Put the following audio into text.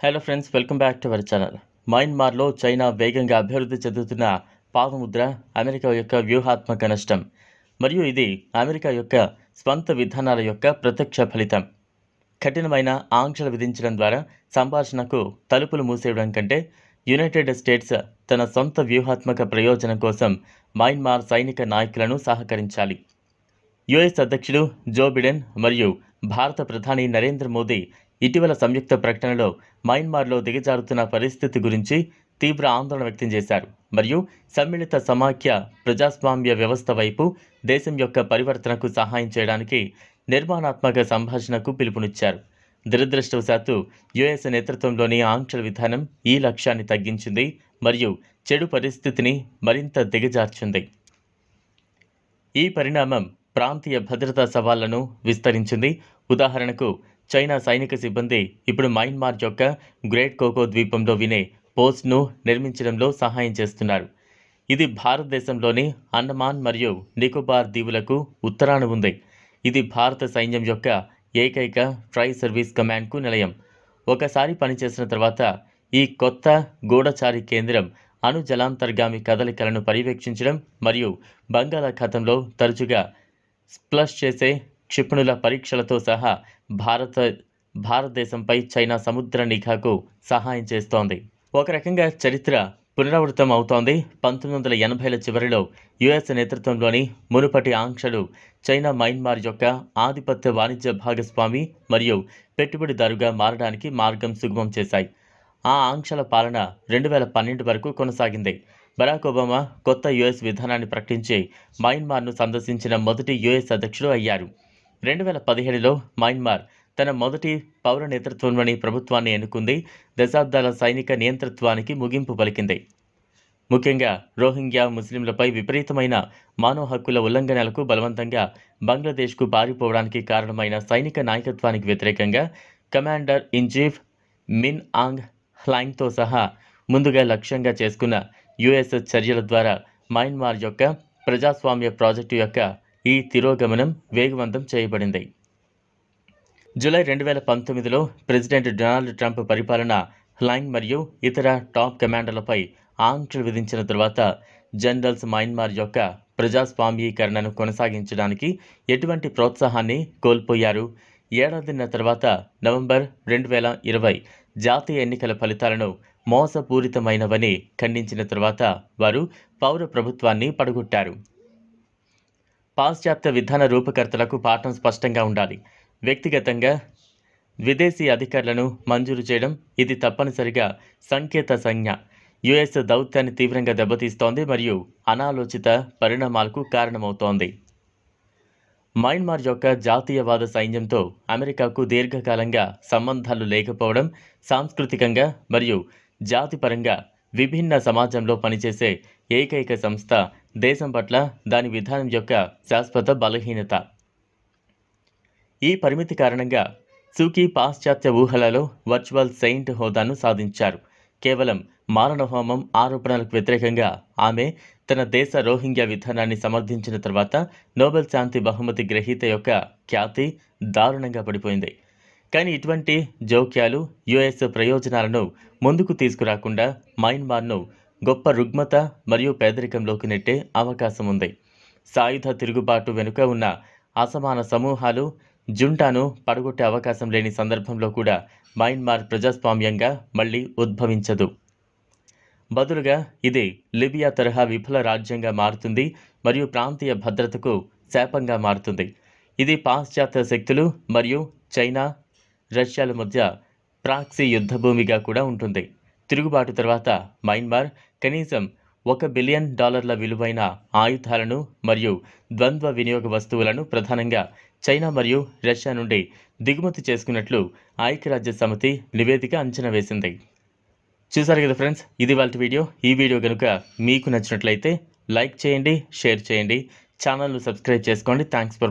Hello friends, welcome back to our channel. మయన్మార్లో China వేగంగా అభివృద్ధి చెందుతున్న పాదముద్ర అమెరికా యొక్క వ్యూహాత్మక నష్టం, మరియు ఇది అమెరికా యొక్క స్వంత విధానాల యొక్క ప్రత్యక్ష ఫలితం. కఠినమైన ఆంక్షలు విధించడం ద్వారా సంభాషణకు తలుపులు మూసేయడం కంటే యునైటెడ్ స్టేట్స్ తన సొంత వ్యూహాత్మక ప్రయోజనం కోసం మయన్మార్ సైనిక నాయకులను సహకరించాలి. యుఎస్ అధ్యక్షుడు జో బిడెన్ మరియు భారత ప్రధాని నరేంద్ర మోదీ ఇటీవల సంయుక్త ప్రకటనలో మయన్మార్లో దిగజారుతున్న పరిస్థితి గురించి తీవ్ర ఆందోళన వ్యక్తం చేశారు మరియు సమ్మిళిత సమాఖ్య ప్రజాస్వామ్య వ్యవస్థ వైపు దేశం యొక్క పరివర్తనకు సహాయం చేయడానికి నిర్మాణాత్మక సంభాషణకు పిలుపునిచ్చారు. దురదృష్టవశాత్తు యుఎస్ నేతృత్వంలోని ఆంక్షల విధానం ఈ లక్ష్యాన్ని తగ్గించింది మరియు చెడు పరిస్థితిని మరింత దిగజార్చింది. ఈ పరిణామం ప్రాంతీయ భద్రతా సవాళ్లను విస్తరించింది. ఉదాహరణకు, చైనా సైనిక సిబ్బంది ఇప్పుడు మయన్మార్ యొక్క గ్రేట్ కోకో ద్వీపంలో వినే పోస్ట్ను నిర్మించడంలో సహాయం చేస్తున్నారు. ఇది భారతదేశంలోని అండమాన్ మరియు నికోబార్ దీవులకు ఉత్తరాన ఉంది. ఇది భారత సైన్యం యొక్క ఏకైక ట్రై సర్వీస్ కమాండ్కు నిలయం. ఒకసారి పనిచేసిన తర్వాత ఈ కొత్త గూఢచారి కేంద్రం అణు జలాంతర్గామి కదలికలను పర్యవేక్షించడం మరియు బంగాళాఖాతంలో తరచుగా స్ప్లష్ చేసే క్షిపణుల పరీక్షలతో సహా భారతదేశంపై చైనా సముద్ర నిఘాకు సహాయం చేస్తోంది. ఒక రకంగా చరిత్ర పునరావృతం అవుతోంది. 1980ల చివరిలో యుఎస్ నేతృత్వంలోని మునుపటి ఆంక్షలు చైనా మయన్మార్ యొక్క ఆధిపత్య వాణిజ్య భాగస్వామి మరియు పెట్టుబడిదారుగా మారడానికి మార్గం సుగమం చేశాయి. ఆ ఆంక్షల పాలన 2012 వరకు కొనసాగింది. బరాక్ ఒబామా కొత్త యుఎస్ విధానాన్ని ప్రకటించి మయన్మార్ను సందర్శించిన మొదటి యుఎస్ అధ్యక్షుడు అయ్యారు. 2017లో మయన్మార్ తన మొదటి పౌర నేతృత్వంలోని ప్రభుత్వాన్ని ఎన్నుకుంది. దశాబ్దాల సైనిక నియంతృత్వానికి ముగింపు పలికింది. ముఖ్యంగా రోహింగ్యా ముస్లింలపై విపరీతమైన మానవ హక్కుల ఉల్లంఘనలకు బలవంతంగా బంగ్లాదేశ్కు పారిపోవడానికి కారణమైన సైనిక నాయకత్వానికి వ్యతిరేకంగా కమాండర్ ఇన్ చీఫ్ మిన్ ఆంగ్ హ్లాంగ్తో సహా ముందుగా లక్ష్యంగా చేసుకున్న యుఎస్ చర్యల ద్వారా మయన్మార్ యొక్క ప్రజాస్వామ్య ప్రాజెక్టు యొక్క ఈ తిరోగమనం వేగవంతం చేయబడింది. జూలై 2019లో ప్రెసిడెంట్ డొనాల్డ్ ట్రంప్ పరిపాలన హ్లాంగ్ మరియు ఇతర టాప్ కమాండర్లపై ఆంక్షలు విధించిన తర్వాత జనరల్స్ మయన్మార్ యొక్క ప్రజాస్వామ్యీకరణను కొనసాగించడానికి ఎటువంటి ప్రోత్సాహాన్ని కోల్పోయారు. ఏడాదిన్నర తర్వాత నవంబర్ 2020 జాతీయ ఎన్నికల ఫలితాలను మోసపూరితమైనవని ఖండించిన తర్వాత వారు పౌర ప్రభుత్వాన్ని పడగొట్టారు. పాశ్చాత్య విధాన రూపకర్తలకు పాఠం స్పష్టంగా ఉండాలి. వ్యక్తిగతంగా విదేశీ అధికారులను మంజూరు చేయడం ఇది తప్పనిసరిగా సంకేత సంజ్ఞ. యుఎస్ దౌత్యాన్ని తీవ్రంగా దెబ్బతీస్తోంది మరియు అనాలోచిత పరిణామాలకు కారణమవుతోంది. మయన్మార్ యొక్క జాతీయవాద సైన్యంతో అమెరికాకు దీర్ఘకాలంగా సంబంధాలు లేకపోవడం, సాంస్కృతికంగా మరియు జాతిపరంగా విభిన్న సమాజంలో పనిచేసే ఏకైక సంస్థ దేశం పట్ల దాని విధానం యొక్క శాశ్వత బలహీనత. ఈ పరిమితి కారణంగా సూకీ పాశ్చాత్య ఊహలలో వర్చువల్ సెయింట్ హోదాను సాధించారు. కేవలం మారణహోమం ఆరోపణలకు వ్యతిరేకంగా ఆమె తన దేశ రోహింగ్యా విధానాన్ని సమర్థించిన తర్వాత నోబెల్ శాంతి బహుమతి గ్రహీత యొక్క ఖ్యాతి దారుణంగా పడిపోయింది. కానీ ఇటువంటి జోక్యాలు యుఎస్ ప్రయోజనాలను ముందుకు తీసుకురాకుండా మయన్మార్ను గొప్ప రుగ్మత మరియు పేదరికంలోకి నెట్టే అవకాశం ఉంది. సాయుధ తిరుగుబాటు వెనుక ఉన్న అసమాన సమూహాలు జుంటాను పడగొట్టే అవకాశం లేని సందర్భంలో కూడా మయన్మార్ ప్రజాస్వామ్యంగా మళ్లీ ఉద్భవించదు. బదులుగా ఇది లిబియా తరహా విఫల రాజ్యంగా మారుతుంది మరియు ప్రాంతీయ భద్రతకు శాపంగా మారుతుంది. ఇది పాశ్చాత్య శక్తులు మరియు చైనా, రష్యాల మధ్య ప్రాక్సీ యుద్ధభూమిగా కూడా ఉంటుంది. తిరుగుబాటు తర్వాత మయన్మార్ కనీసం $1 బిలియన్ విలువైన ఆయుధాలను మరియు ద్వంద్వ వినియోగ వస్తువులను ప్రధానంగా చైనా మరియు రష్యా నుండి దిగుమతి చేసుకున్నట్లు ఐక్యరాజ్య సమితి నివేదిక అంచనా వేసింది. చూసారు కదా ఫ్రెండ్స్, ఇది వాళ్ళ వీడియో. ఈ వీడియో కనుక మీకు నచ్చినట్లయితే లైక్ చేయండి, షేర్ చేయండి, ఛానల్ను సబ్స్క్రైబ్ చేసుకోండి. Thanks for